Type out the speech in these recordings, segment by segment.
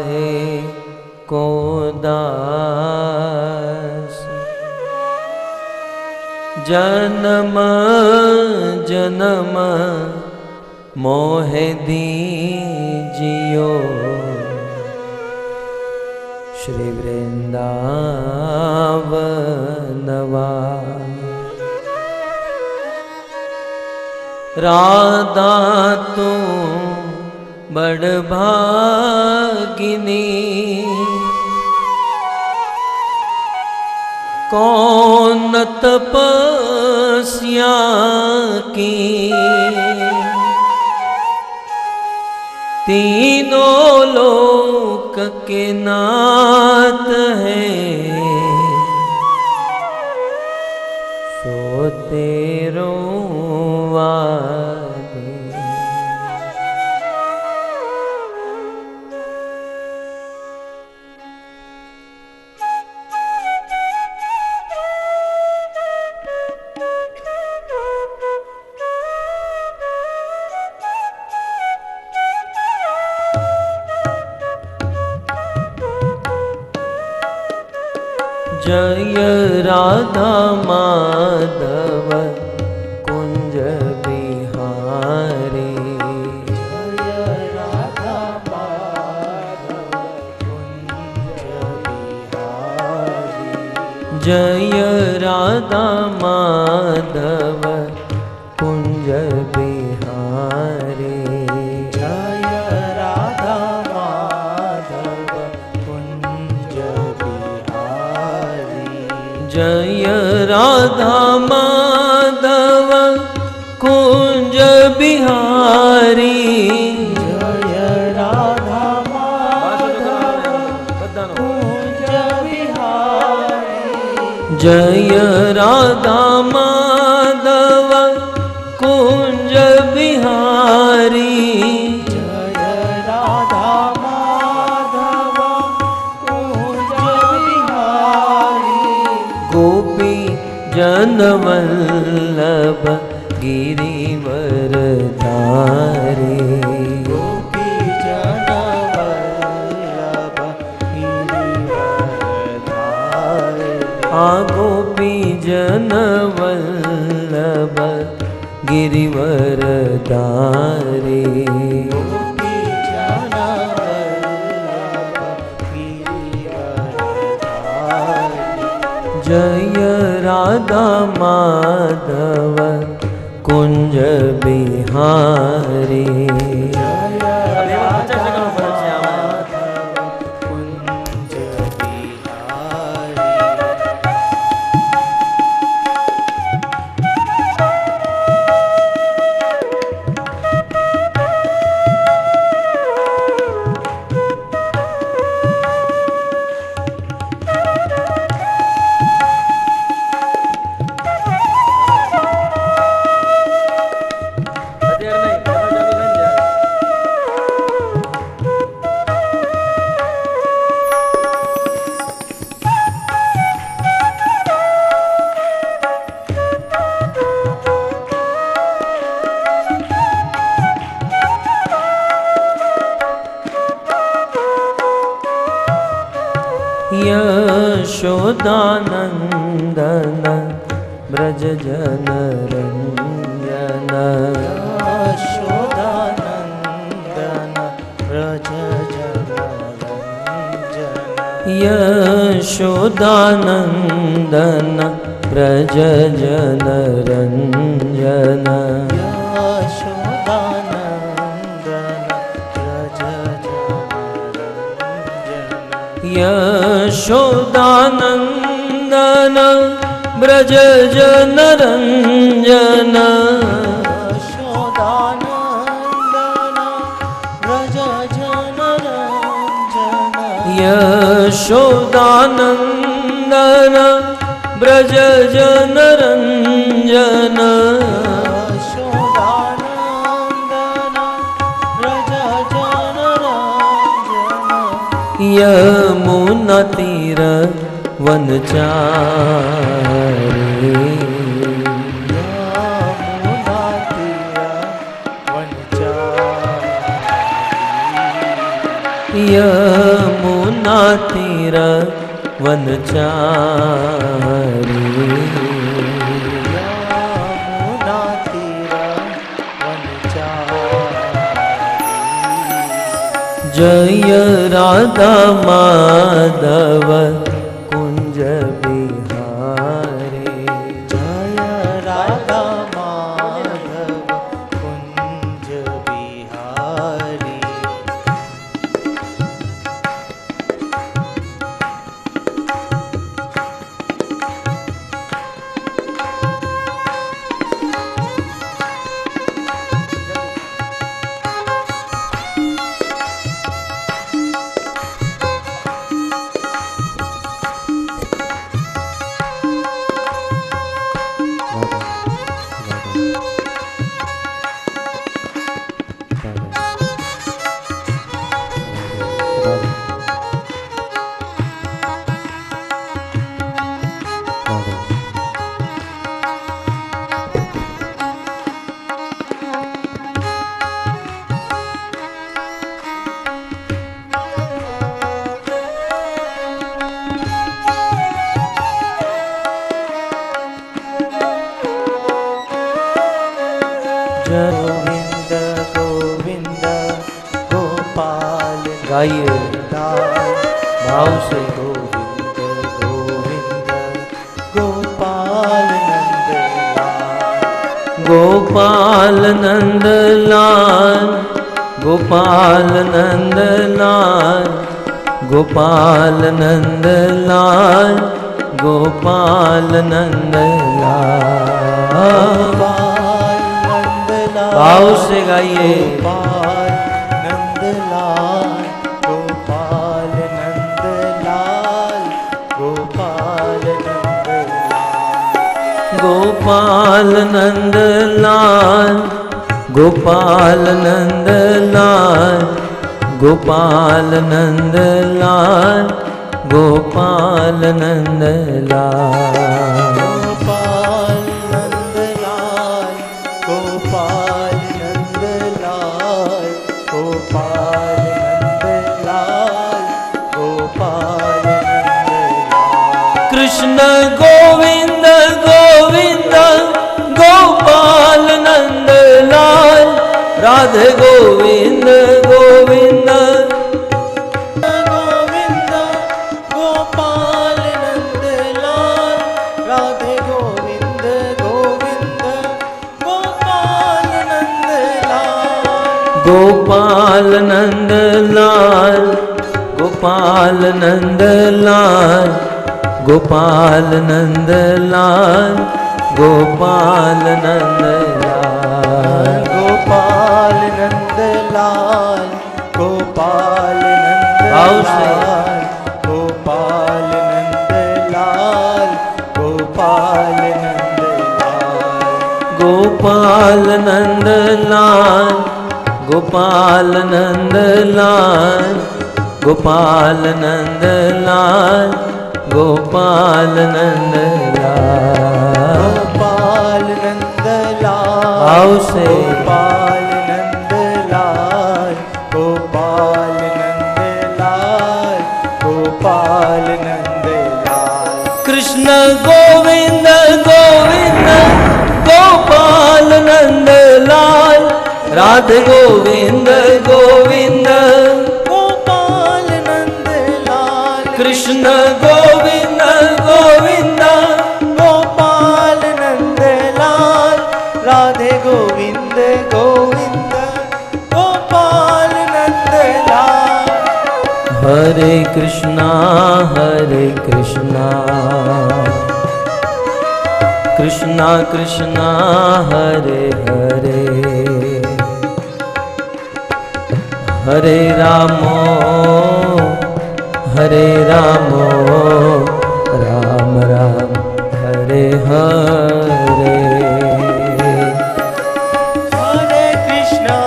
राधे को दास। जन्म जन्म मोहे दीजियो श्री वृंदावनवा। राधा तू बड़ भागिनी, कौन तपस्या की, तीनों लोक के नाथ है, सो तेरो वादे। जय राधा माधव कुंज बिहारी। जय राधा माधव कुंज बिहारी। जय राधा माधव कुंज बिहारी। जय राधा माधव कुंज बिहारी। जय राधा माधव कुंज बिहारी। जय राधा माधव कुंज बिहारी। जय राधा माधव कुंज बिहारी। जय राधा माधव कुंज बिहारी। गोपी जनवल्लभ गिरिवरधारी। गोपी जनवल्लभ गिरिवरधारी। आ गोपी जनवल्लभ गिरिवरधारी। गोपी जनवल्लभ गिरिवरधारी। जय राधा माधव कुंज बिहारी। जय राधा माधव कुंज बिहारी। यशोदानंदन ब्रज जन रंजन। यशोदानंदन ब्रज जन रंजन। यशोदानंदन ब्रज जन रंजन। यशोदानंदन ब्रज जन रंजन। यशोदानंदन ब्रज जन रंजन। यशोदानंदन ब्रज जन रंजन। यमुना तीर वनचारी। यमुना तीर वनचारी। यमुना तीर वनचारी यमुना तीर वनचारी। जय राधा माधव कुंज बिहारी जय राधा माधव कुंज बिहारी। गोविंद गोविंद गोपाल गाइए भाव से गोविंद गोविंद गोपाल नंदलाल। गोपाल नंदलाल गोपाल नंदलाल गोपाल नंदलाल गोपाल नंदलाल। भाव से गाइए गोपाल नंदलाल गोपाल नंदलाल गोपाल नंदलाल। गोपाल नंदलाल गोपाल नंदलाल गोपाल नंदलाल गोपाल नंदलाल। गोपाल नंदलाल गोपाल नंदलाल गोपाल नंदलाल गोपाल नंदलाल। कृष्ण गोविंद गोविंद गोपाल नंदलाल राधे गोविंद गोविंद गोविंद गोपाल नंदलाल राधे गोविंद गोविंद गोपाल नंदलाल। गोपाल नंदलाल गोपाल नंदलाल गोपाल नंदलाल गोपाल नंदलाल। गोपाल नंदलाल गोपाल भाव से नंदलाल गोपाल नंदलाल गोपाल नंदलाल। गोपाल नंदलाल गोपाल नंदलाल गोपाल नंदलाल गोपाल नंदलाल। गोपाल नंदलाल भाव से गोपाल नंदलाल गोपाल नंदलाल गोपाल नंदलाल। कृष्ण गोविंद गोविंद गोपाल नंदलाल राधे गोविंद गोविंद गोपाल नंदलाल। कृष्ण गोविंद गोविंद गोपाल नंदलाल राधे गोविंद गोविंद गोपाल नंदलाल। हरे कृष्णा कृष्णा कृष्णा हरे हरे हरे रामो राम राम हरे हरे। हरे कृष्णा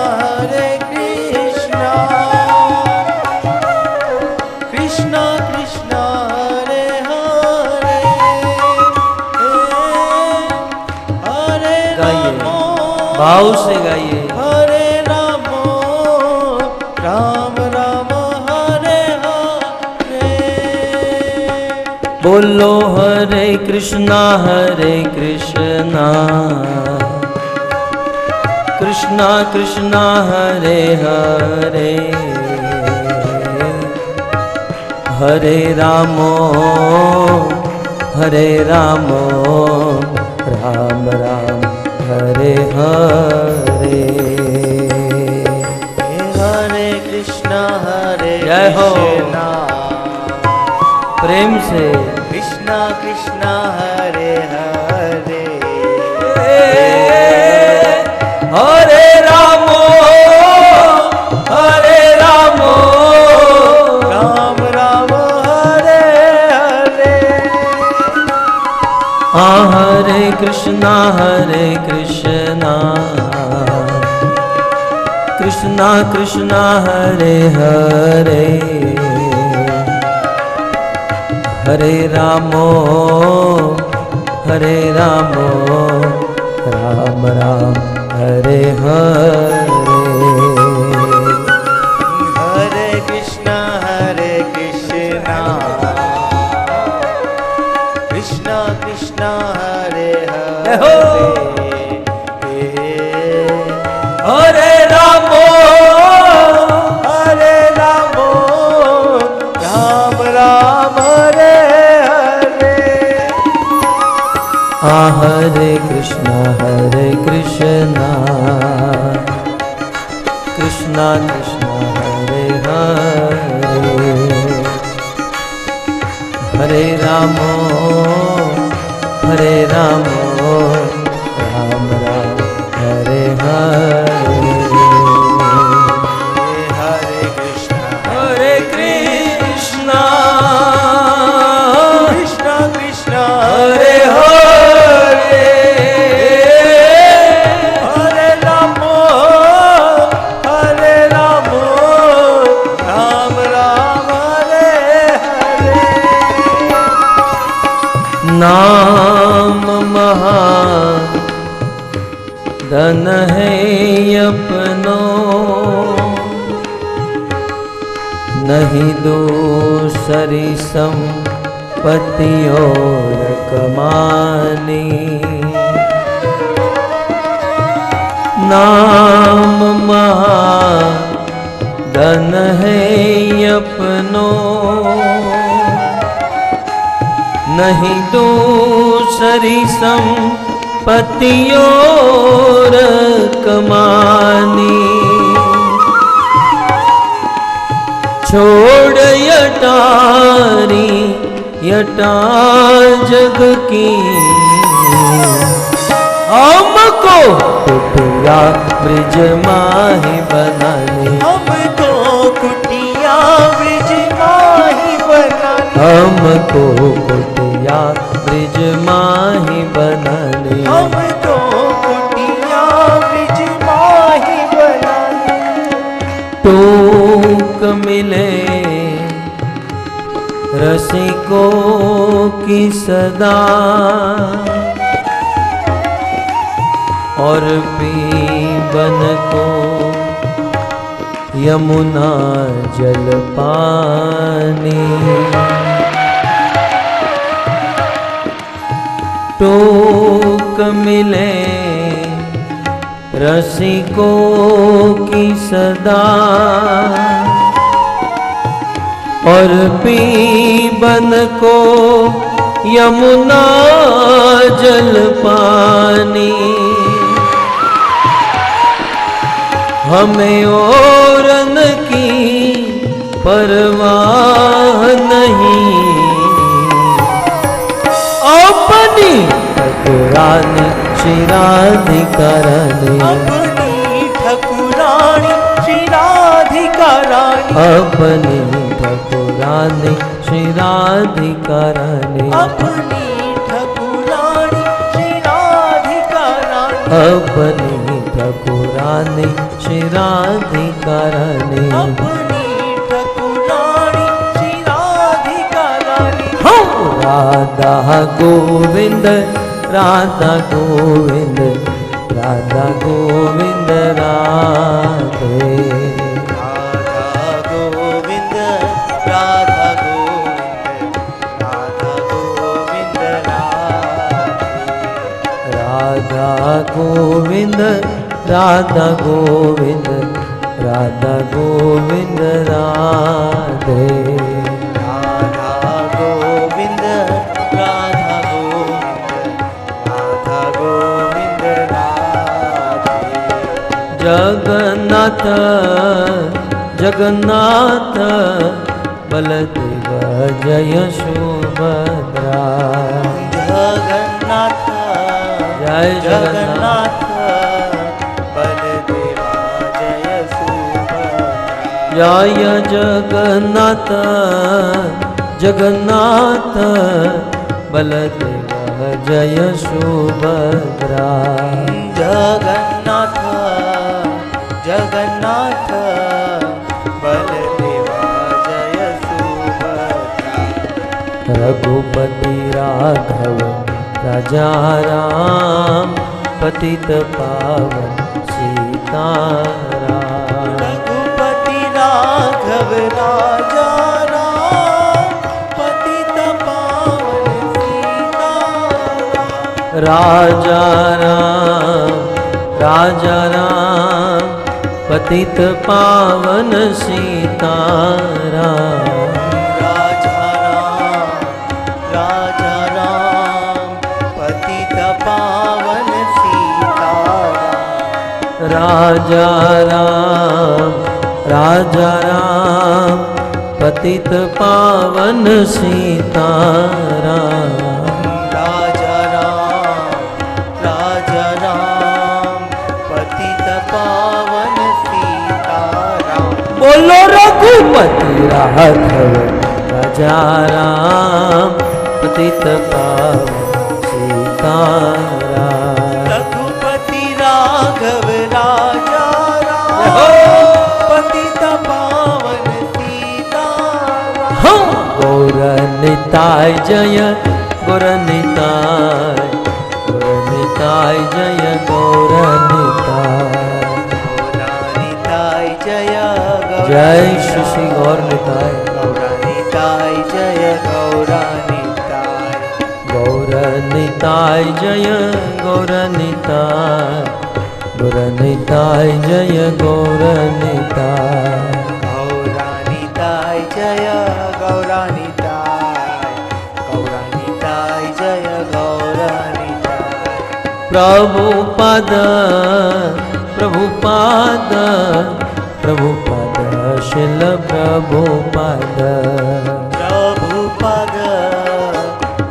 कृष्णा कृष्णा हरे हरे हरे गाइए रामो भाव से गाइए हरे रामो राम राम हरे बोलो हरे कृष्णा कृष्णा कृष्णा हरे हरे हरे रामो राम राम हरे हरे। हरे कृष्णा जय हो। कृष्णा प्रेम से कृष्णा कृष्णा हरे हरे हरे रामो राम राम हरे हरे। हरे कृष्णा कृष्णा कृष्णा हरे हरे हरे रामो राम राम हरे हरे। हरे कृष्णा कृष्णा कृष्णा हरे हरे रामो राम राम हरे हरे। हरे कृष्णा कृष्णा कृष्णा हरे हरे हरे रामो राम राम हरे हरे। हरे कृष्णा कृष्णा कृष्णा हरे हरे हरे राम राम राम हरे हरे। नाम महाधन है अपनो नहीं दूसरी संपत्ति और कमानी। नाम महाधन है अपनो नहीं दूसरी संपत्ति और कमानी। छोड़ यटा जग की हमको कुटिया ब्रिज माही बनाने। हमको कुटिया ब्रिज माही बनाने। हमको कुटिया ब्रिज माही बनाने। हमको कुटिया ब्रिज माही बनाने। टूक मिले रसिकों की सदा और पीबन को यमुना जल पानी। टूक मिले रसिकों की सदा और पीबन को यमुना जल पानी। हमें औरन की परवाह नहीं अपनी ठकुरानी श्री राधिका रानी। अपनी ठकुरानी श्री राधिका रानी। अपनी ठकुरानी श्री राधिका रानी। अपनी ठकुरानी श्री राधिका रानी। अपनी ठकुरानी श्री राधिका रानी। अपनी ठकुरानी श्री राधिका रानी। राधा गोविंद राधा गोविंद राधा गोविंद राधे। राधा गोविंद राधा गोविंद राधा गोविंद गोविंद राधा गोविंद राधा गोविंद राधे राधा गोविंद राधा गोविंद राधा गोविंद राधे जगन्नाथ जगन्नाथ बलदेव जय सुभद्रा जगन्नाथ जय जगन्नाथ बलदेवा जय सुभद्रा जय जगन्नाथ जगन्नाथ बलदेव जय सुभद्रा जगन्नाथ जगन्नाथ बलदेवा जय सुभद्रा रघुपति राघव राजा राम पतित पावन सीताराम रघुपति राघव राजा राम पतित पावन सीताराम राजा राम पतित पावन सीताराम राजा राम पतित पावन सीताराम राजा राम पतित पावन सीताराम राजा राम पतित पावन सीताराम बोलो रघुपति राघव राजा राम पतित पावन सीताराम रघुपति राघव राजा राम पतित पावन सीताराम गौर निताय जय गौर निताय जय गौर निताय जय श्री श्री गौर निताय गौरानिताय जय गौरानिताय गौर निताय जय गौर निताय जय गौर निताय गौरानिताय जय गौरानिताय गौरानिताय जय गौरानिताय प्रभुपद प्रभुपद प्रभुपद शिल प्रभुपद प्रभुपद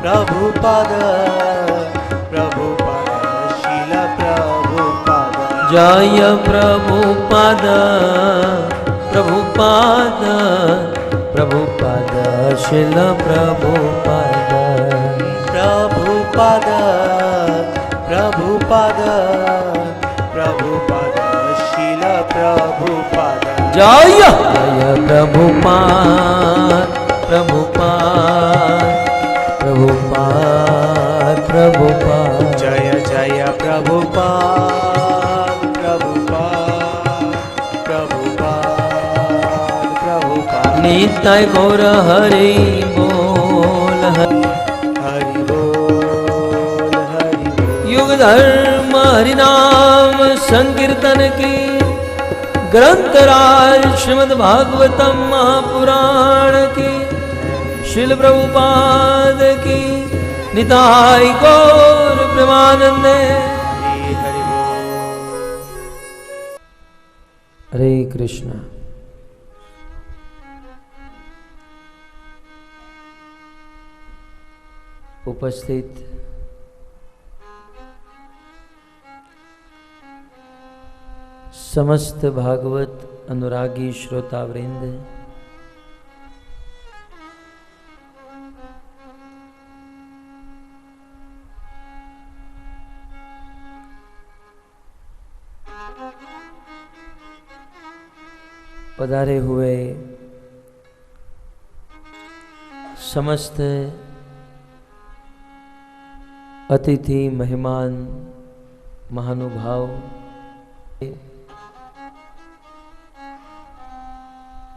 प्रभुपद प्रभुपद शिल प्रभुपद जय प्रभुपद प्रभुपद प्रभुपद शिल प्रभुपद प्रभुपद प्रभुपद प्रभुपद शिल प्रभुपद जय जय प्रभुपाद प्रभुपाद प्रभुपाद प्रभुपाद जय जय प्रभुपाद प्रभुपाद प्रभुपाद प्रभुपाद नित्य गौर हरि बोल हरि बोल हरि बोल युग धर्म हरि नाम संकीर्तन की ग्रंथ राज श्रीमद् भागवतम महापुराण की शिल प्रभुपाद की निताई गौर प्रेमानंद हरि बोल हरे कृष्ण। उपस्थित समस्त भागवत अनुरागी श्रोतावृंद, पधारे हुए समस्त अतिथि मेहमान महानुभाव,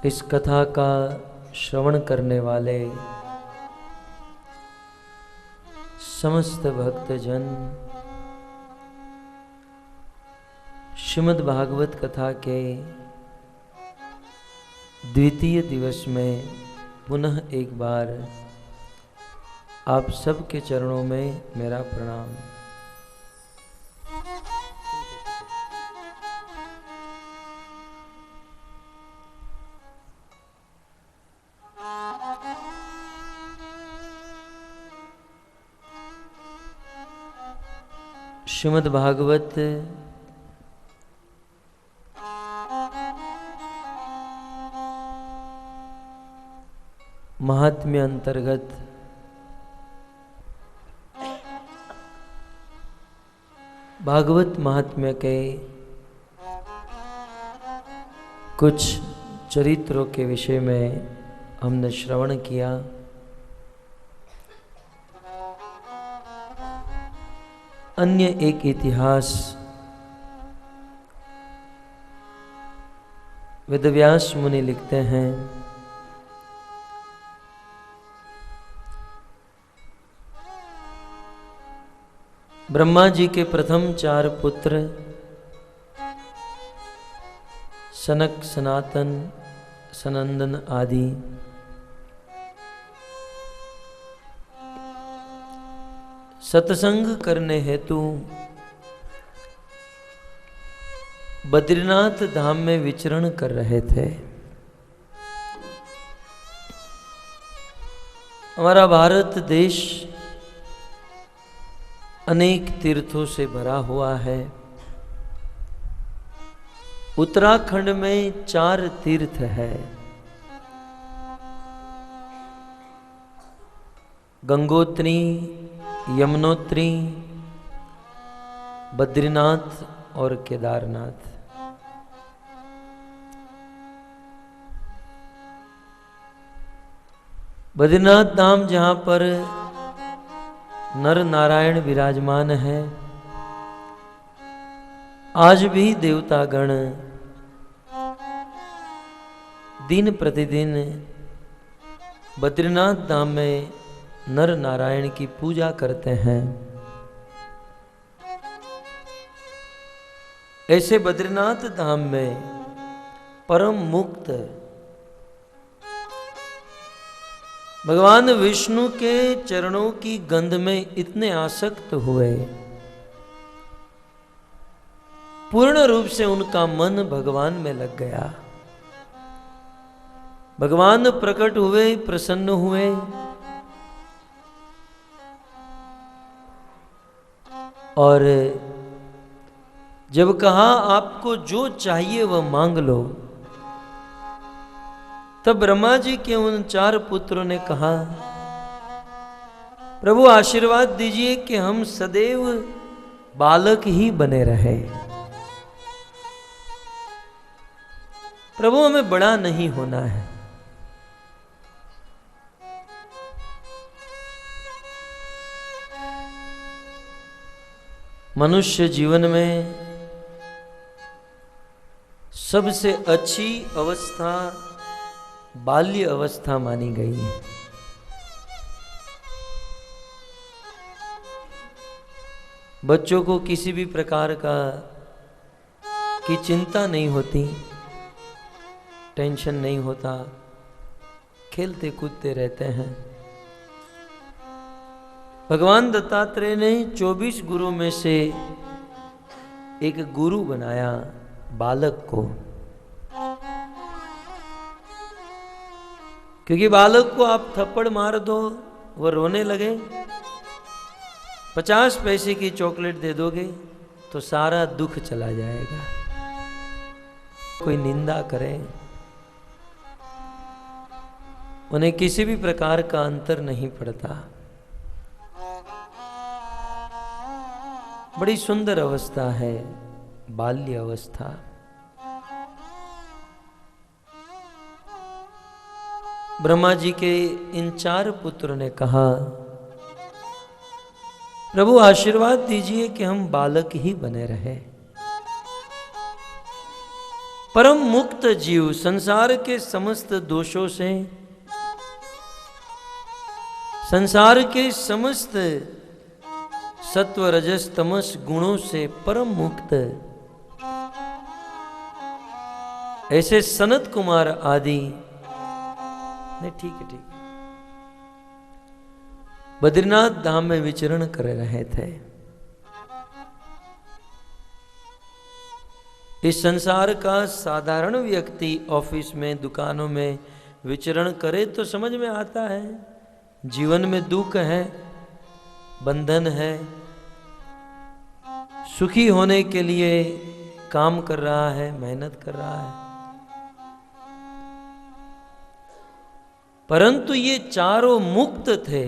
इस कथा का श्रवण करने वाले समस्त भक्तजन, श्रीमद् भागवत कथा के द्वितीय दिवस में पुनः एक बार आप सबके चरणों में मेरा प्रणाम। श्रीमद् भागवत महात्म्य अंतर्गत भागवत महात्म्य के कुछ चरित्रों के विषय में हमने श्रवण किया। अन्य एक इतिहास वेदव्यास मुनि लिखते हैं। ब्रह्मा जी के प्रथम 4 पुत्र सनक, सनातन, सनंदन आदि सत्संग करने हेतु बद्रीनाथ धाम में विचरण कर रहे थे। हमारा भारत देश अनेक तीर्थों से भरा हुआ है। उत्तराखंड में 4 तीर्थ है। गंगोत्री, यमुनोत्री, बद्रीनाथ और केदारनाथ। बद्रीनाथ धाम जहाँ पर नर नारायण विराजमान है, आज भी देवतागण दिन प्रतिदिन बद्रीनाथ धाम में नर नारायण की पूजा करते हैं। ऐसे बद्रीनाथ धाम में परम मुक्त भगवान विष्णु के चरणों की गंध में इतने आसक्त हुए, पूर्ण रूप से उनका मन भगवान में लग गया। भगवान प्रकट हुए, प्रसन्न हुए और जब कहा आपको जो चाहिए वह मांग लो, तब ब्रह्मा जी के उन 4 पुत्रों ने कहा, प्रभु आशीर्वाद दीजिए कि हम सदैव बालक ही बने रहे। प्रभु हमें बड़ा नहीं होना है। मनुष्य जीवन में सबसे अच्छी अवस्था बाल्य अवस्था मानी गई है। बच्चों को किसी भी प्रकार की चिंता नहीं होती, टेंशन नहीं होता, खेलते कूदते रहते हैं। भगवान दत्तात्रेय ने 24 गुरु में से एक गुरु बनाया बालक को, क्योंकि बालक को आप थप्पड़ मार दो, वह रोने लगे, 50 पैसे की चॉकलेट दे दोगे तो सारा दुख चला जाएगा। कोई निंदा करे, उन्हें किसी भी प्रकार का अंतर नहीं पड़ता। बड़ी सुंदर अवस्था है बाल्य अवस्था। ब्रह्मा जी के इन 4 पुत्रों ने कहा, प्रभु आशीर्वाद दीजिए कि हम बालक ही बने रहे। परम मुक्त जीव संसार के समस्त दोषों से, संसार के समस्त सत्व रजस तमस गुणों से परम मुक्त ऐसे सनत कुमार आदि, नहीं ठीक है ठीक है, बद्रीनाथ धाम में विचरण कर रहे थे। इस संसार का साधारण व्यक्ति ऑफिस में, दुकानों में विचरण करे तो समझ में आता है, जीवन में दुख है, बंधन है, सुखी होने के लिए काम कर रहा है, मेहनत कर रहा है। परंतु ये चारों मुक्त थे,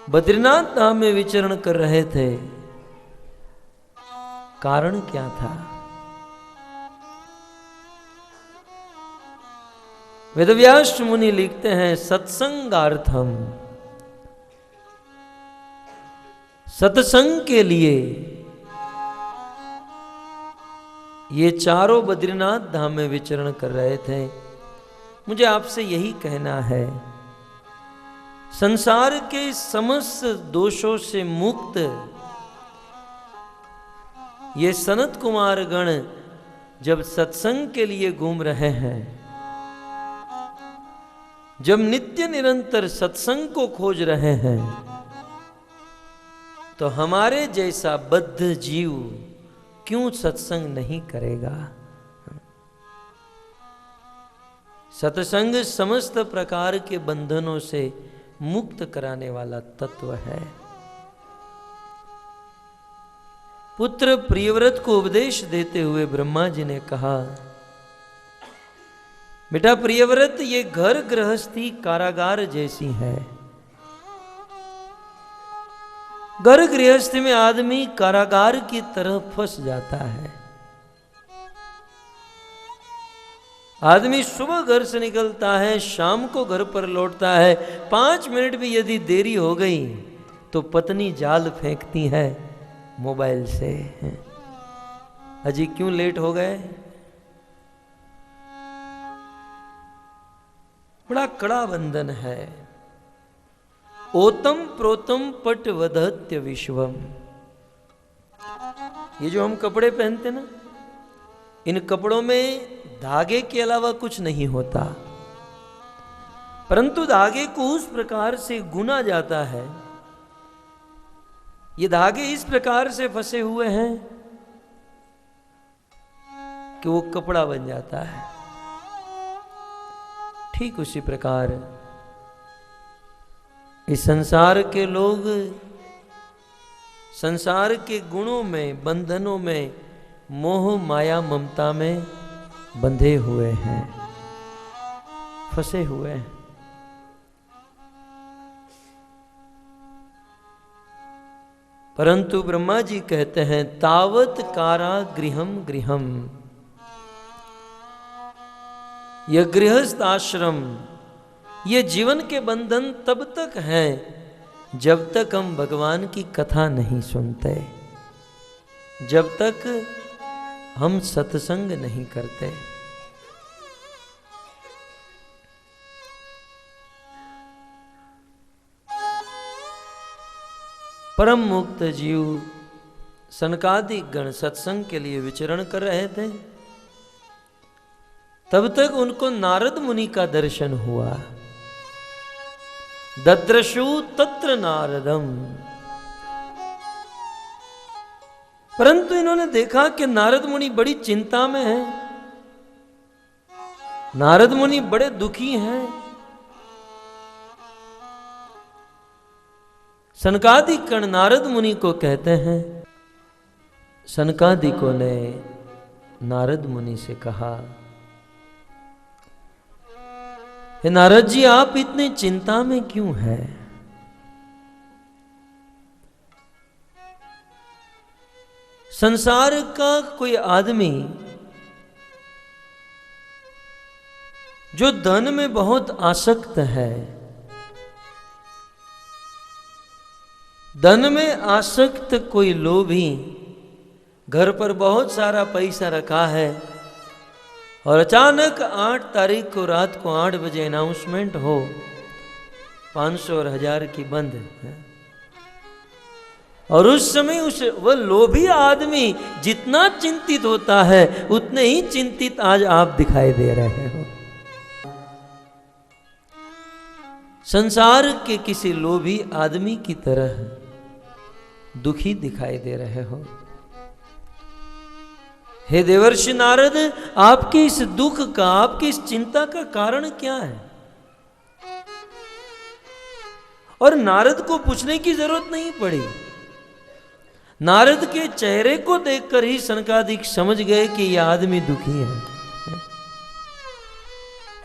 बद्रीनाथ धाम में विचरण कर रहे थे। कारण क्या था? वेदव्यास मुनि लिखते हैं, सत्संगार्थम, सत्संग के लिए ये चारों बद्रीनाथ धाम में विचरण कर रहे थे। मुझे आपसे यही कहना है, संसार के समस्त दोषों से मुक्त ये सनत कुमार गण जब सत्संग के लिए घूम रहे हैं, जब नित्य निरंतर सत्संग को खोज रहे हैं, तो हमारे जैसा बद्ध जीव क्यों सत्संग नहीं करेगा? सत्संग समस्त प्रकार के बंधनों से मुक्त कराने वाला तत्व है। पुत्र प्रियव्रत को उपदेश देते हुए ब्रह्मा जी ने कहा, बेटा प्रियव्रत, ये घर गृहस्थी कारागार जैसी है। घर गृहस्थी में आदमी कारागार की तरह फंस जाता है। आदमी सुबह घर से निकलता है, शाम को घर पर लौटता है। 5 मिनट भी यदि देरी हो गई तो पत्नी जाल फेंकती है मोबाइल से, अजी क्यों लेट हो गए? बड़ा कड़ा बंधन है। ओतम प्रोतम पट वधत्य विश्वम। ये जो हम कपड़े पहनते ना, इन कपड़ों में धागे के अलावा कुछ नहीं होता, परंतु धागे को उस प्रकार से गुना जाता है, ये धागे इस प्रकार से फंसे हुए हैं कि वो कपड़ा बन जाता है। ठीक उसी प्रकार इस संसार के लोग संसार के गुणों में, बंधनों में, मोह माया ममता में बंधे हुए हैं, फंसे हुए हैं। परंतु ब्रह्मा जी कहते हैं, तावत कारागृहम गृहम, यह गृहस्थ आश्रम, ये जीवन के बंधन तब तक हैं जब तक हम भगवान की कथा नहीं सुनते, जब तक हम सत्संग नहीं करते। परम मुक्त जीव सनकादिक गण सत्संग के लिए विचरण कर रहे थे। तब तक उनको नारद मुनि का दर्शन हुआ। दद्रशु तत्र नारदम। परंतु इन्होंने देखा कि नारद मुनि बड़ी चिंता में हैं, नारद मुनि बड़े दुखी हैं। सनकादिक नारद मुनि को कहते हैं, सनकादिकों ने नारद मुनि से कहा, हे नारद जी, आप इतनी चिंता में क्यों हैं? संसार का कोई आदमी जो धन में बहुत आसक्त है, धन में आसक्त कोई लोभी, घर पर बहुत सारा पैसा रखा है और अचानक 8 तारीख को रात को 8 बजे अनाउंसमेंट हो 500 और 1000 की बंद है, और उस समय वह लोभी आदमी जितना चिंतित होता है उतने ही चिंतित आज आप दिखाई दे रहे हो। संसार के किसी लोभी आदमी की तरह दुखी दिखाई दे रहे हो। हे देवर्षि नारद, आपके इस दुख का, आपकी इस चिंता का कारण क्या है? और नारद को पूछने की जरूरत नहीं पड़ी। नारद के चेहरे को देखकर ही सनकादिक समझ गए कि यह आदमी दुखी है।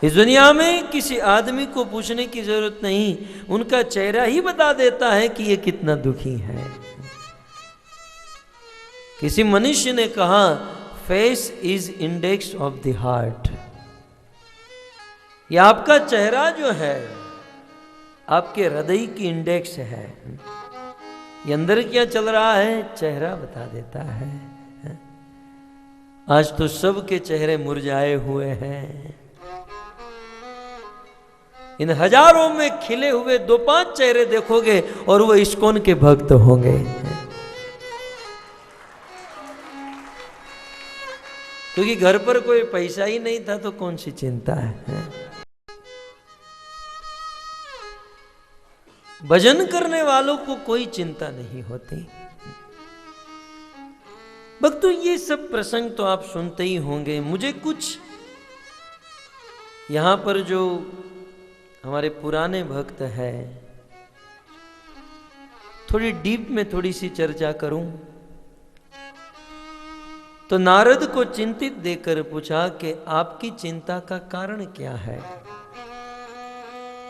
इस दुनिया में किसी आदमी को पूछने की जरूरत नहीं, उनका चेहरा ही बता देता है कि यह कितना दुखी है। किसी मनुष्य ने कहा, face is index of the heart. यह आपका चेहरा जो है आपके हृदय की इंडेक्स है। ये अंदर क्या चल रहा है चेहरा बता देता है। आज तो सबके चेहरे मुरझाए हुए हैं। इन हजारों में खिले हुए 2-5 चेहरे देखोगे और वो इस्कॉन के भक्त होंगे। क्योंकि घर पर कोई पैसा ही नहीं था तो कौन सी चिंता है। भजन करने वालों को कोई चिंता नहीं होती। भक्तों, ये सब प्रसंग तो आप सुनते ही होंगे। मुझे कुछ यहां पर जो हमारे पुराने भक्त हैं, थोड़ी डीप में थोड़ी सी चर्चा करूं। तो नारद को चिंतित देखकर पूछा कि आपकी चिंता का कारण क्या है।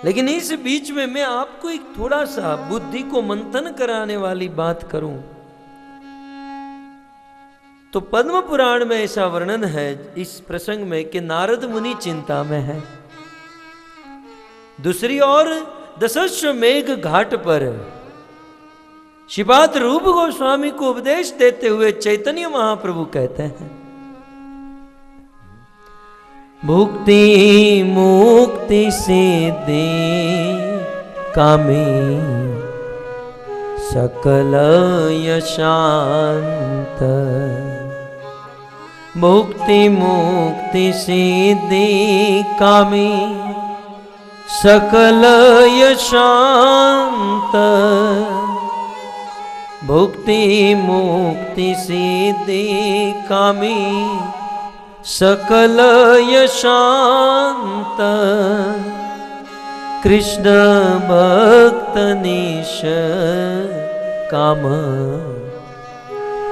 लेकिन इस बीच में मैं आपको एक थोड़ा सा बुद्धि को मंथन कराने वाली बात करूं तो पद्म पुराण में ऐसा वर्णन है इस प्रसंग में कि नारद मुनि चिंता में है। दूसरी ओर दशाश्वमेघ घाट पर श्रीपाद रूप गोस्वामी को उपदेश देते हुए चैतन्य महाप्रभु कहते हैं, भुक्ति मुक्ति सिद्धि कामी सकल यशांत। भुक्ति मुक्ति सिद्धि कामी सकल यशांत। भुक्ति मुक्ति सिद्धि कामी सकल यशांत। कृष्ण भक्त निश काम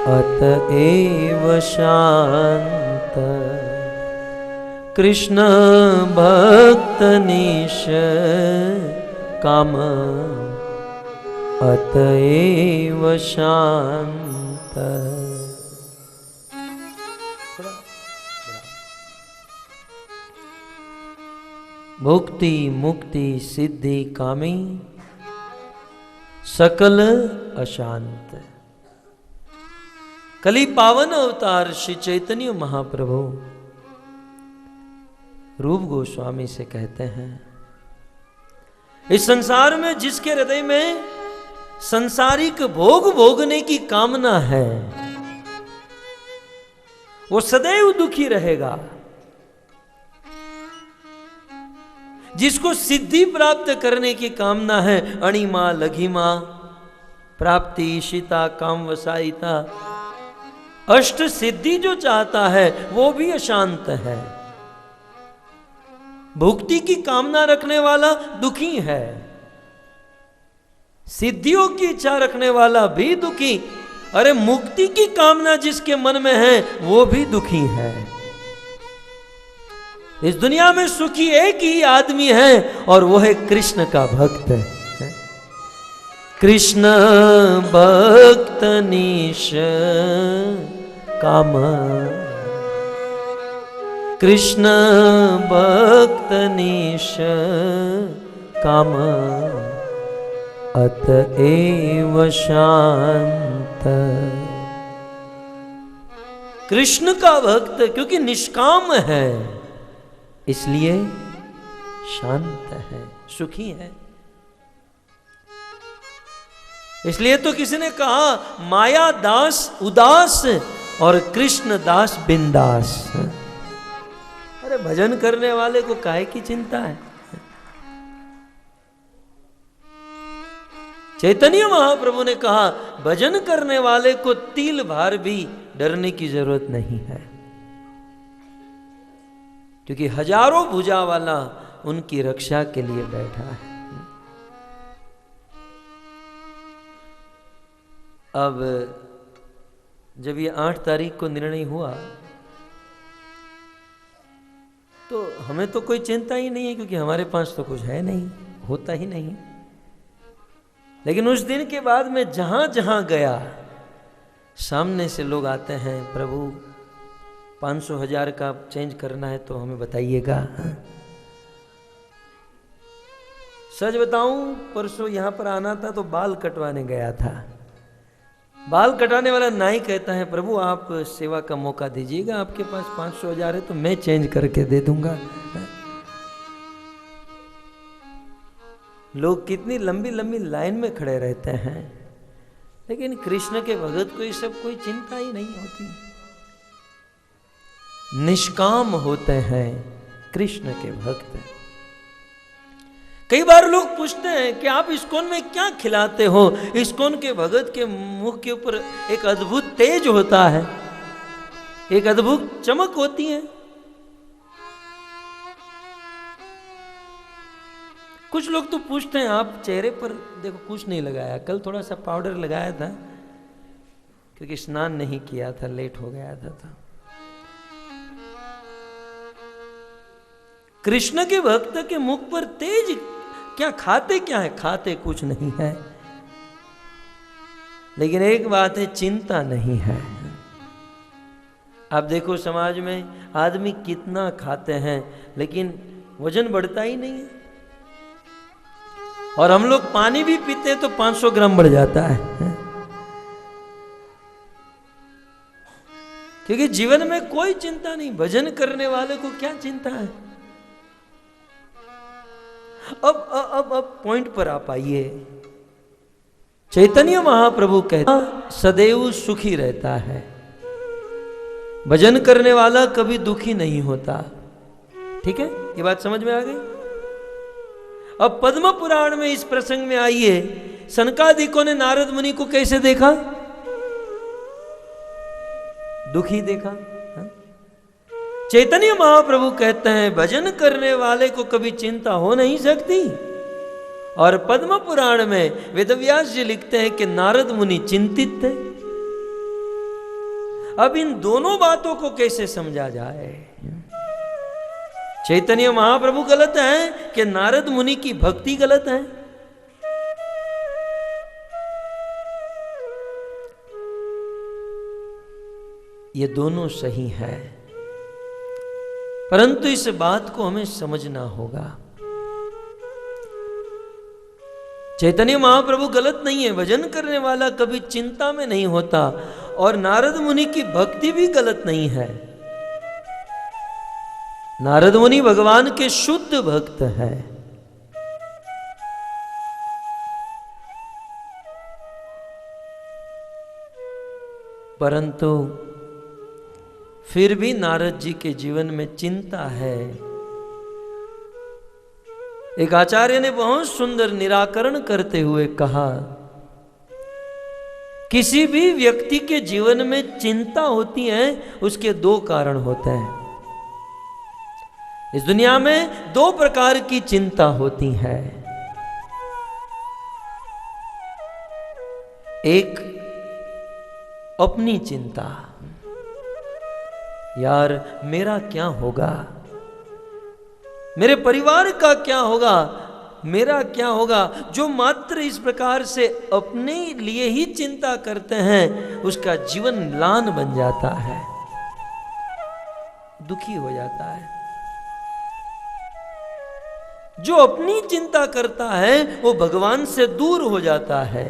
अतएव शांत। कृष्ण भक्त निश काम अतएव शांत। भुक्ति मुक्ति सिद्धि कामी सकल अशांत। कली पावन अवतार श्री चैतन्य महाप्रभु रूप गोस्वामी से कहते हैं, इस संसार में जिसके हृदय में संसारिक भोग भोगने की कामना है वो सदैव दुखी रहेगा। जिसको सिद्धि प्राप्त करने की कामना है, अणिमा लघिमा प्राप्ति ईशिता काम वसाइता, अष्ट सिद्धि जो चाहता है वो भी अशांत है। भुक्ति की कामना रखने वाला दुखी है, सिद्धियों की इच्छा रखने वाला भी दुखी। अरे मुक्ति की कामना जिसके मन में है वो भी दुखी है। इस दुनिया में सुखी एक ही आदमी है और वो है कृष्ण का भक्त है। कृष्ण भक्त निश काम। कृष्ण भक्त निश काम अतएव शांत। कृष्ण का भक्त क्योंकि निष्काम है इसलिए शांत है, सुखी है। इसलिए तो किसी ने कहा माया दास उदास और कृष्ण दास बिंदास। अरे भजन करने वाले को काहे की चिंता है? चैतन्य महाप्रभु ने कहा भजन करने वाले को तिल भार भी डरने की जरूरत नहीं है, क्योंकि हजारों भुजा वाला उनकी रक्षा के लिए बैठा है। अब जब ये 8 तारीख को निर्णय हुआ तो हमें तो कोई चिंता ही नहीं है, क्योंकि हमारे पास तो कुछ है नहीं, होता ही नहीं। लेकिन उस दिन के बाद मैं जहां जहां गया, सामने से लोग आते हैं, प्रभु 500,000 का चेंज करना है तो हमें बताइएगा। सच बताऊं, परसों यहां पर आना था तो बाल कटवाने गया था। बाल कटाने वाला नाई कहता है, प्रभु आप सेवा का मौका दीजिएगा, आपके पास 500,000 है तो मैं चेंज करके दे दूंगा। लोग कितनी लंबी लंबी लाइन में खड़े रहते हैं, लेकिन कृष्ण के भगत को ये सब कोई चिंता ही नहीं होती। निष्काम होते हैं कृष्ण के भक्त। कई बार लोग पूछते हैं कि आप इस्कॉन में क्या खिलाते हो? इस्कॉन के भगत के मुख के ऊपर एक अद्भुत तेज होता है, एक अद्भुत चमक होती है। कुछ लोग तो पूछते हैं आप चेहरे पर देखो कुछ नहीं लगाया, कल थोड़ा सा पाउडर लगाया था क्योंकि स्नान नहीं किया था, लेट हो गया था तो। कृष्ण के भक्त के मुख पर तेज क्या? खाते क्या है? खाते कुछ नहीं है, लेकिन एक बात है, चिंता नहीं है। आप देखो समाज में आदमी कितना खाते हैं लेकिन वजन बढ़ता ही नहीं है, और हम लोग पानी भी पीते हैं तो 500 ग्राम बढ़ जाता है, क्योंकि जीवन में कोई चिंता नहीं। भजन करने वाले को क्या चिंता है? अब पॉइंट पर आप आइए। चैतन्य महाप्रभु कहते सदैव सुखी रहता है, भजन करने वाला कभी दुखी नहीं होता। ठीक है, ये बात समझ में आ गई? अब पद्म पुराण में इस प्रसंग में आइए, सनकादिकों ने नारद मुनि को कैसे देखा? दुखी देखा। चैतन्य महाप्रभु कहते हैं भजन करने वाले को कभी चिंता हो नहीं सकती, और पद्म पुराण में वेदव्यास जी लिखते हैं कि नारद मुनि चिंतित थे। अब इन दोनों बातों को कैसे समझा जाए? चैतन्य महाप्रभु गलत है कि नारद मुनि की भक्ति गलत है? ये दोनों सही है, परंतु इस बात को हमें समझना होगा। चैतन्य महाप्रभु गलत नहीं है, भजन करने वाला कभी चिंता में नहीं होता, और नारद मुनि की भक्ति भी गलत नहीं है। नारद मुनि भगवान के शुद्ध भक्त हैं। परंतु फिर भी नारद जी के जीवन में चिंता है। एक आचार्य ने बहुत सुंदर निराकरण करते हुए कहा, किसी भी व्यक्ति के जीवन में चिंता होती है, उसके 2 कारण होते हैं। इस दुनिया में 2 प्रकार की चिंता होती है। एक अपनी चिंता, यार मेरा क्या होगा, मेरे परिवार का क्या होगा, मेरा क्या होगा। जो मात्र इस प्रकार से अपने लिए ही चिंता करते हैं, उसका जीवन म्लान बन जाता है, दुखी हो जाता है। जो अपनी चिंता करता है वो भगवान से दूर हो जाता है,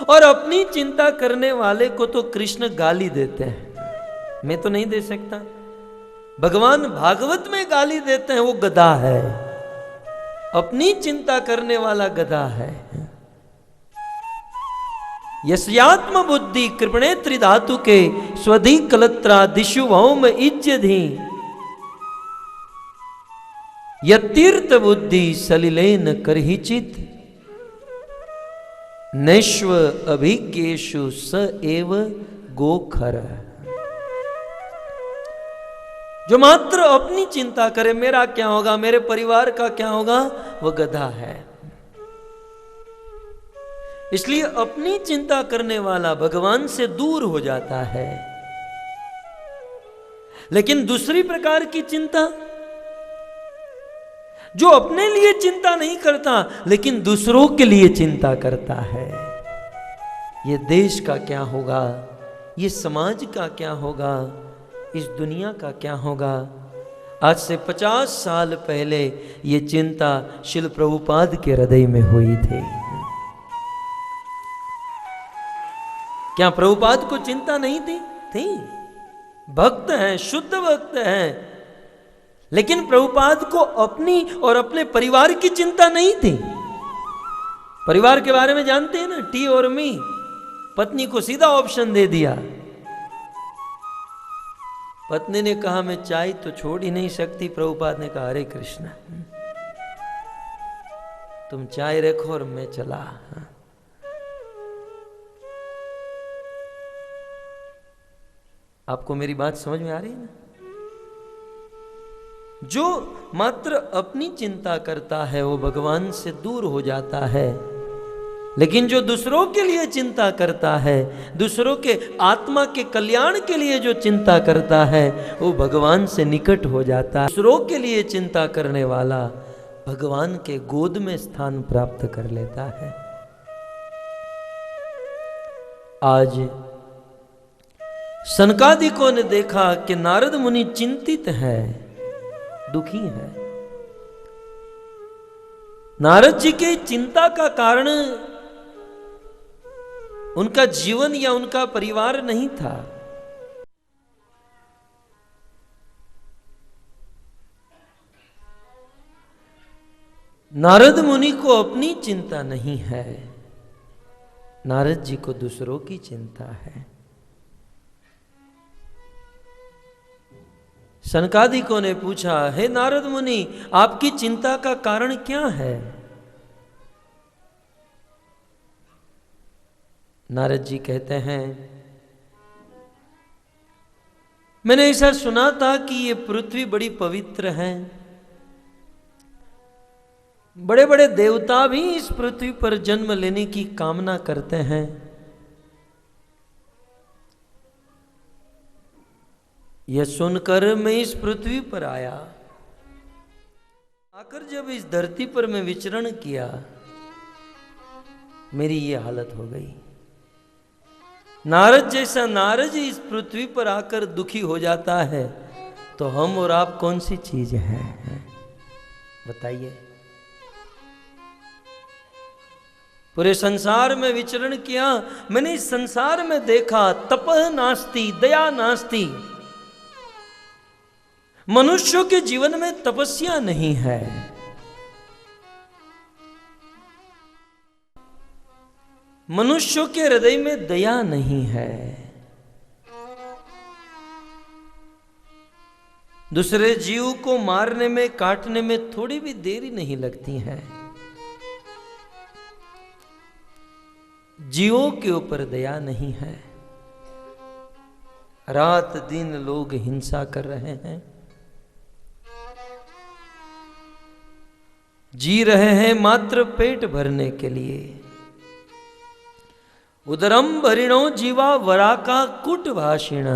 और अपनी चिंता करने वाले को तो कृष्ण गाली देते हैं। मैं तो नहीं दे सकता, भगवान भागवत में गाली देते हैं, वो गधा है। अपनी चिंता करने वाला गधा है। यस्यात्म बुद्धि कृपणे त्रिधातु के स्वधि कलत्रा दिशु भौम इज्जधि यतीर्थ बुद्धि सलिलेन करहिचित नैश्व अभिज्ञेषु स एव गोखर। जो मात्र अपनी चिंता करे, मेरा क्या होगा, मेरे परिवार का क्या होगा, वह गधा है। इसलिए अपनी चिंता करने वाला भगवान से दूर हो जाता है। लेकिन दूसरी प्रकार की चिंता, जो अपने लिए चिंता नहीं करता लेकिन दूसरों के लिए चिंता करता है, ये देश का क्या होगा, ये समाज का क्या होगा, इस दुनिया का क्या होगा। आज से 50 साल पहले ये चिंता शिल प्रभुपाद के हृदय में हुई थी। क्या प्रभुपाद को चिंता नहीं थी? थी। भक्त हैं, शुद्ध भक्त हैं, लेकिन प्रभुपाद को अपनी और अपने परिवार की चिंता नहीं थी। परिवार के बारे में जानते हैं ना, टी और मी। पत्नी को सीधा ऑप्शन दे दिया। पत्नी ने कहा मैं चाय तो छोड़ ही नहीं सकती। प्रभुपाद ने कहा हरे कृष्ण, तुम चाय रखो और मैं चला। आपको मेरी बात समझ में आ रही है ना? जो मात्र अपनी चिंता करता है वो भगवान से दूर हो जाता है, लेकिन जो दूसरों के लिए चिंता करता है, दूसरों के आत्मा के कल्याण के लिए जो चिंता करता है, वो भगवान से निकट हो जाता है। दूसरों के लिए चिंता करने वाला भगवान के गोद में स्थान प्राप्त कर लेता है। आज सनकादिकों ने देखा कि नारद मुनि चिंतित है, दुखी है। नारद जी के चिंता का कारण उनका जीवन या उनका परिवार नहीं था। नारद मुनि को अपनी चिंता नहीं है, नारद जी को दूसरों की चिंता है। सनकादिकों ने पूछा, हे नारद मुनि, आपकी चिंता का कारण क्या है? नारद जी कहते हैं, मैंने ऐसा सुना था कि ये पृथ्वी बड़ी पवित्र है, बड़े बड़े देवता भी इस पृथ्वी पर जन्म लेने की कामना करते हैं। यह सुनकर मैं इस पृथ्वी पर आया। आकर जब इस धरती पर मैं विचरण किया, मेरी ये हालत हो गई। नारद जैसा नारद इस पृथ्वी पर आकर दुखी हो जाता है, तो हम और आप कौन सी चीज है? बताइए। पूरे संसार में विचरण किया, मैंने इस संसार में देखा तपः नास्ति, दया नास्ति। मनुष्यों के जीवन में तपस्या नहीं है। मनुष्यों के हृदय में दया नहीं है। दूसरे जीव को मारने में, काटने में थोड़ी भी देरी नहीं लगती है। जीवों के ऊपर दया नहीं है। रात दिन लोग हिंसा कर रहे हैं, जी रहे हैं मात्र पेट भरने के लिए। उदरम भरिणो जीवा वराका कुट भाषिण।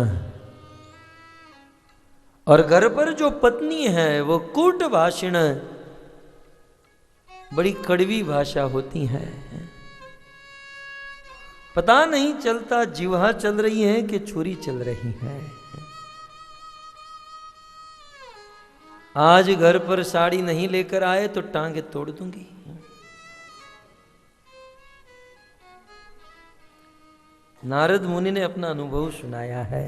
और घर पर जो पत्नी है वो कुट भाषिण, बड़ी कड़वी भाषा होती है। पता नहीं चलता जीवा चल रही है कि छुरी चल रही है। आज घर पर साड़ी नहीं लेकर आए तो टांगे तोड़ दूंगी। नारद मुनि ने अपना अनुभव सुनाया है।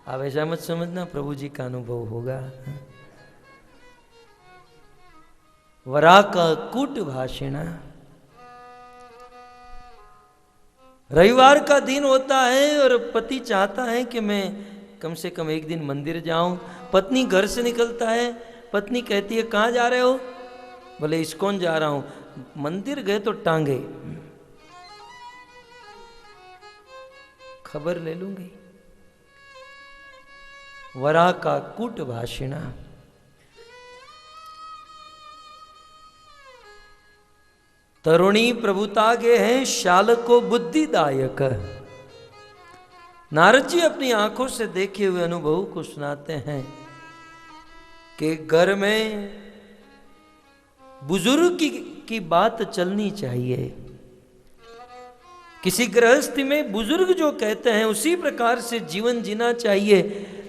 आप ऐसा मत समझना प्रभु जी का अनुभव होगा। वरा का कुट भाषिणा। रविवार का दिन होता है और पति चाहता है कि मैं कम से कम एक दिन मंदिर जाऊं। पत्नी घर से निकलता है, पत्नी कहती है कहाँ जा रहे हो? बोले इस्कॉन जा रहा हूं। मंदिर गए तो टांगे, खबर ले लूंगी। वरा का कूट भाषिणा। तरुणी प्रभुता गे हैं शाल को बुद्धिदायक। नारद जी अपनी आंखों से देखे हुए अनुभव को सुनाते हैं कि घर में बुजुर्ग की बात चलनी चाहिए। किसी गृहस्थी में बुजुर्ग जो कहते हैं उसी प्रकार से जीवन जीना चाहिए।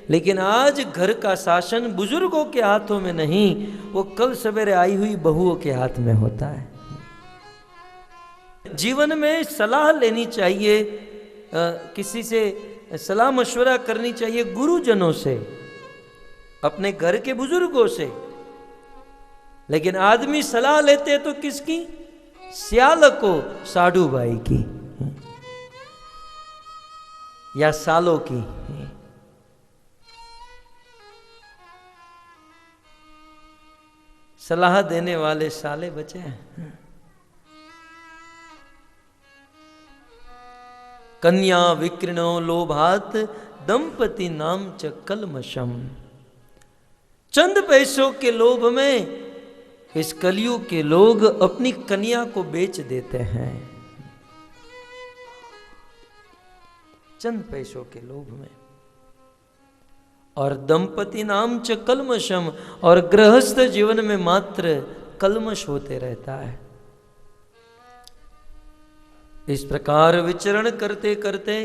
लेकिन आज घर का शासन बुजुर्गों के हाथों में नहीं, वो कल सवेरे आई हुई बहुओं के हाथ में होता है। जीवन में सलाह लेनी चाहिए, किसी से सलाह मशवरा करनी चाहिए, गुरुजनों से, अपने घर के बुजुर्गों से। लेकिन आदमी सलाह लेते तो किसकी? सियाल को साधु बाई की या सालों की। सलाह देने वाले साले बचे हैं। कन्या विकृणो लोभात दंपति नाम च कलमशम। चंद पैसों के लोभ में इस कलयुग के लोग अपनी कन्या को बेच देते हैं, चंद पैसों के लोभ में। और दंपति नाम च कलमशम, और गृहस्थ जीवन में मात्र कलमश होते रहता है। इस प्रकार विचरण करते करते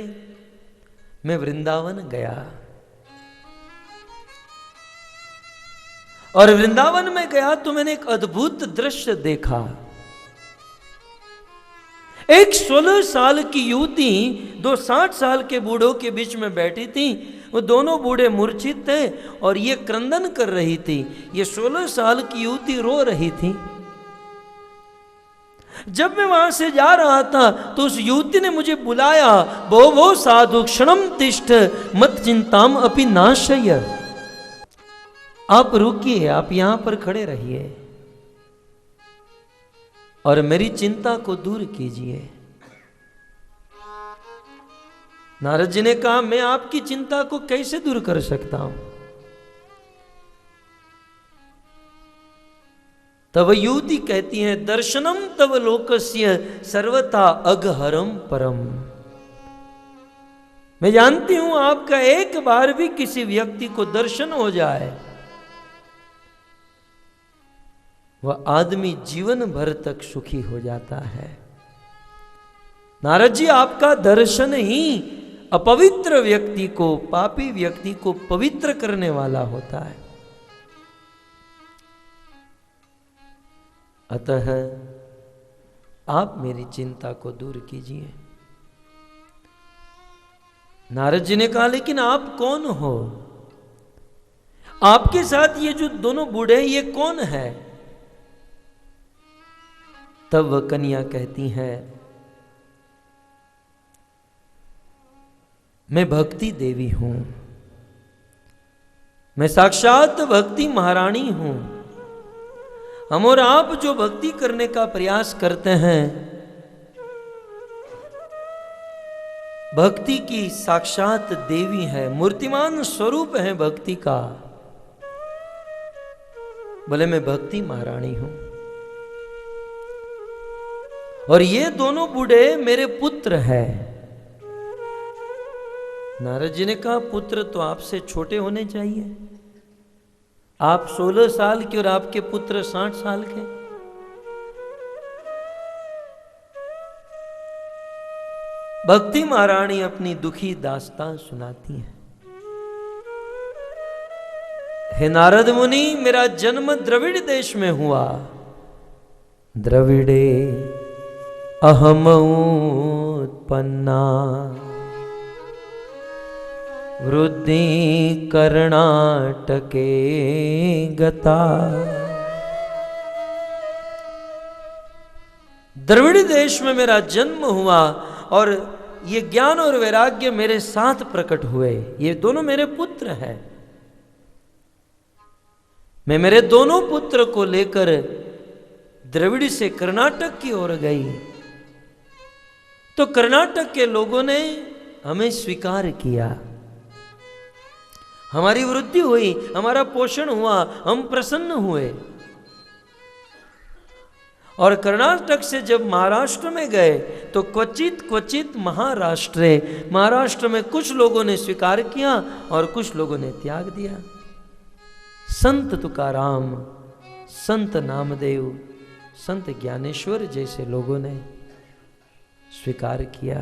मैं वृंदावन गया। और वृंदावन में गया तो मैंने एक अद्भुत दृश्य देखा। एक 16 साल की युवती दो 60 साल के बूढ़ों के बीच में बैठी थी। वो दोनों बूढ़े मूर्छित थे और ये क्रंदन कर रही थी। ये 16 साल की युवती रो रही थी। जब मैं वहां से जा रहा था तो उस युवती ने मुझे बुलाया, वो साधु क्षणम तिष्ठ मत चिंताम अपि नाशय। आप रुकिए, आप यहां पर खड़े रहिए और मेरी चिंता को दूर कीजिए। नारद जी ने कहा मैं आपकी चिंता को कैसे दूर कर सकता हूं? तब युवती कहती है दर्शनम तव लोकस्य सर्वथा अघहरम परम। मैं जानती हूं आपका एक बार भी किसी व्यक्ति को दर्शन हो जाए, वह आदमी जीवन भर तक सुखी हो जाता है। नारद जी, आपका दर्शन ही अपवित्र व्यक्ति को, पापी व्यक्ति को पवित्र करने वाला होता है। अतः आप मेरी चिंता को दूर कीजिए। नारद जी ने कहा लेकिन आप कौन हो? आपके साथ ये जो दोनों बूढ़े हैं ये कौन है? तब वह कन्या कहती है मैं भक्ति देवी हूं, मैं साक्षात भक्ति महारानी हूं। हम और आप जो भक्ति करने का प्रयास करते हैं, भक्ति की साक्षात देवी है, मूर्तिमान स्वरूप है भक्ति का। बोले मैं भक्ति महारानी हूं और ये दोनों बूढ़े मेरे पुत्र हैं। नारद जी ने कहा पुत्र तो आपसे छोटे होने चाहिए। आप 16 साल के और आपके पुत्र 60 साल के। भक्ति महारानी अपनी दुखी दास्तान सुनाती है। हे नारद मुनि, मेरा जन्म द्रविड़ देश में हुआ। द्रविड़े अहम उत्पन्ना वृद्धि कर्णाटके गता। द्रविड़ देश में मेरा जन्म हुआ और ये ज्ञान और वैराग्य मेरे साथ प्रकट हुए। ये दोनों मेरे पुत्र हैं। मैं मेरे दोनों पुत्र को लेकर द्रविड़ से कर्नाटक की ओर गई तो कर्नाटक के लोगों ने हमें स्वीकार किया, हमारी वृद्धि हुई, हमारा पोषण हुआ, हम प्रसन्न हुए। और कर्नाटक से जब महाराष्ट्र में गए तो क्वचित क्वचित महाराष्ट्र में कुछ लोगों ने स्वीकार किया और कुछ लोगों ने त्याग दिया। संत तुकाराम, संत नामदेव, संत ज्ञानेश्वर जैसे लोगों ने स्वीकार किया।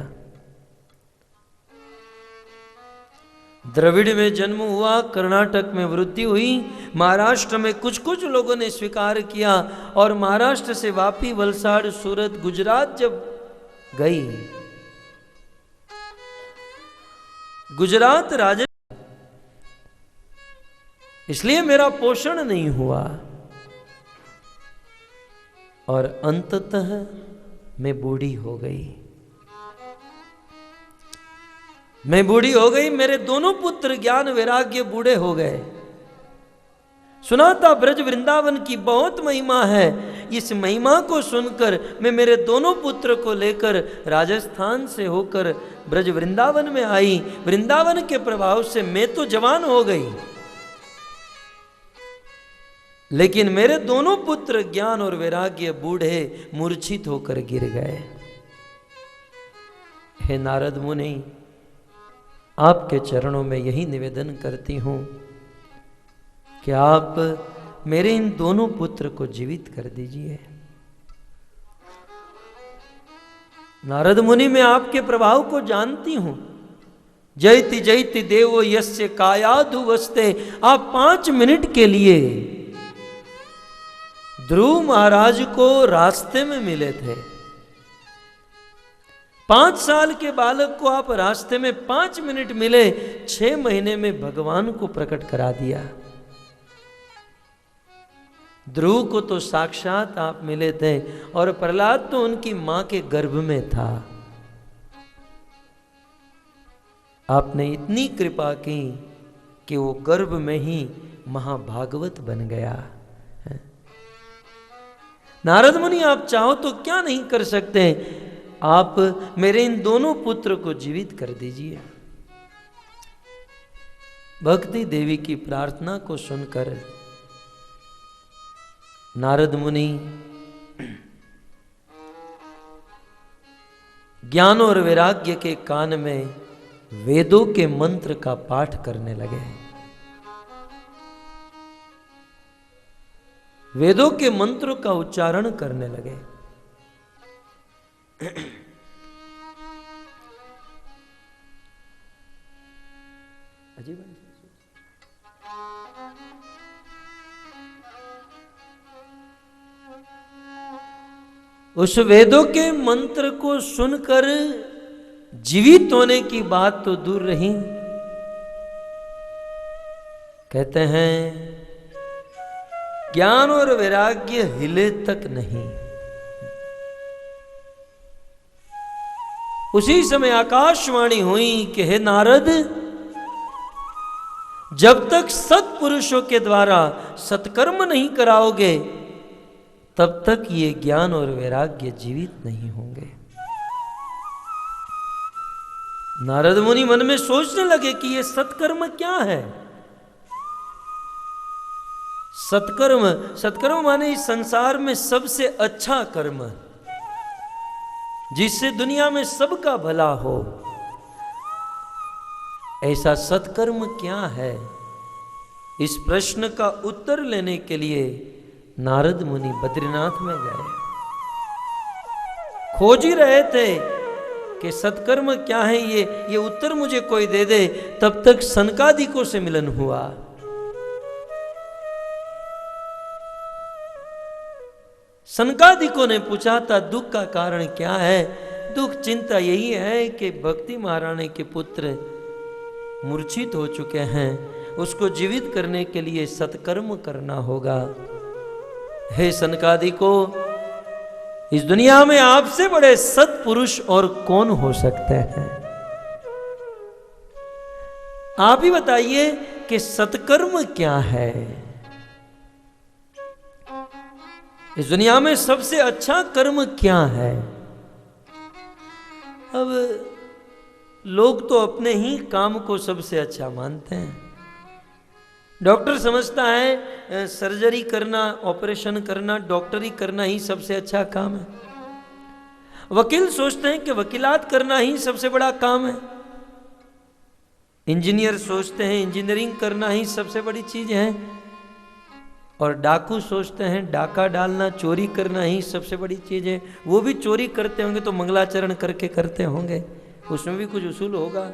द्रविड़ में जन्म हुआ, कर्नाटक में वृद्धि हुई, महाराष्ट्र में कुछ कुछ लोगों ने स्वीकार किया और महाराष्ट्र से वापी, वलसाड़, सूरत, गुजरात जब गई, गुजरात राजस्थान, इसलिए मेरा पोषण नहीं हुआ और अंततः मैं बूढ़ी हो गई। मैं बूढ़ी हो गई, मेरे दोनों पुत्र ज्ञान वैराग्य बूढ़े हो गए। सुना था ब्रज वृंदावन की बहुत महिमा है। इस महिमा को सुनकर मैं मेरे दोनों पुत्र को लेकर राजस्थान से होकर ब्रज वृंदावन में आई। वृंदावन के प्रभाव से मैं तो जवान हो गई, लेकिन मेरे दोनों पुत्र ज्ञान और वैराग्य बूढ़े मूर्छित होकर गिर गए। हे नारद मुनि, आपके चरणों में यही निवेदन करती हूं कि आप मेरे इन दोनों पुत्र को जीवित कर दीजिए। नारद मुनि, मैं आपके प्रभाव को जानती हूं। जयति जयति देवो यस्य कायाधु वस्ते। आप 5 मिनट के लिए ध्रुव महाराज को रास्ते में मिले थे। 5 साल के बालक को आप रास्ते में 5 मिनट मिले, 6 महीने में भगवान को प्रकट करा दिया। ध्रुव को तो साक्षात आप मिले थे और प्रहलाद तो उनकी मां के गर्भ में था। आपने इतनी कृपा की कि वो गर्भ में ही महाभागवत बन गया। नारद मुनि, आप चाहो तो क्या नहीं कर सकते। आप मेरे इन दोनों पुत्र को जीवित कर दीजिए। भक्ति देवी की प्रार्थना को सुनकर नारद मुनि ज्ञान और वैराग्य के कान में वेदों के मंत्र का पाठ करने लगे। वेदों के मंत्रों का उच्चारण करने लगे। उस वेदों के मंत्र को सुनकर जीवित होने की बात तो दूर रही, कहते हैं ज्ञान और वैराग्य हिले तक नहीं। उसी समय आकाशवाणी हुई कि हे नारद, जब तक सत्पुरुषों के द्वारा सत्कर्म नहीं कराओगे तब तक ये ज्ञान और वैराग्य जीवित नहीं होंगे। नारद मुनि मन में सोचने लगे कि ये सत्कर्म क्या है। सत्कर्म माने इस संसार में सबसे अच्छा कर्म, जिससे दुनिया में सबका भला हो। ऐसा सत्कर्म क्या है? इस प्रश्न का उत्तर लेने के लिए नारद मुनि बद्रीनाथ में गए। खोज ही रहे थे कि सत्कर्म क्या है, ये उत्तर मुझे कोई दे दे। तब तक सनकादिकों से मिलन हुआ। सनकादिकों ने पूछा था दुख का कारण क्या है। दुख चिंता यही है कि भक्ति महारानी के पुत्र मूर्छित हो चुके हैं, उसको जीवित करने के लिए सत्कर्म करना होगा। हे सनकादिकों, इस दुनिया में आपसे बड़े सत्पुरुष और कौन हो सकते हैं? आप ही बताइए कि सत्कर्म क्या है? इस दुनिया में सबसे अच्छा कर्म क्या है? अब लोग तो अपने ही काम को सबसे अच्छा मानते हैं। डॉक्टर समझता है सर्जरी करना, ऑपरेशन करना, डॉक्टरी करना ही सबसे अच्छा काम है। वकील सोचते हैं कि वकीलात करना ही सबसे बड़ा काम है। इंजीनियर सोचते हैं इंजीनियरिंग करना ही सबसे बड़ी चीज है। और डाकू सोचते हैं डाका डालना, चोरी करना ही सबसे बड़ी चीज है। वो भी चोरी करते होंगे तो मंगलाचरण करके करते होंगे, उसमें भी कुछ उसूल होगा,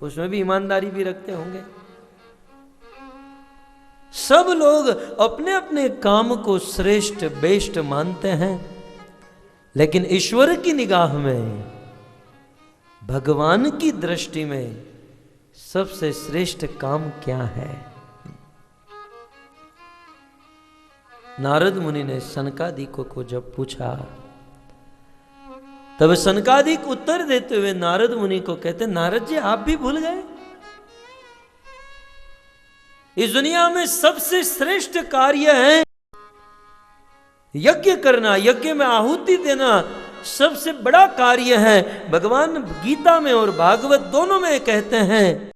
उसमें भी ईमानदारी भी रखते होंगे। सब लोग अपने अपने काम को श्रेष्ठ बेस्ट मानते हैं, लेकिन ईश्वर की निगाह में, भगवान की दृष्टि में सबसे श्रेष्ठ काम क्या है? नारद मुनि ने सनकादिक को जब पूछा, तब सनकादिक उत्तर देते हुए नारद मुनि को कहते, नारद जी आप भी भूल गए? इस दुनिया में सबसे श्रेष्ठ कार्य है यज्ञ करना, यज्ञ में आहुति देना सबसे बड़ा कार्य है। भगवान गीता में और भागवत दोनों में कहते हैं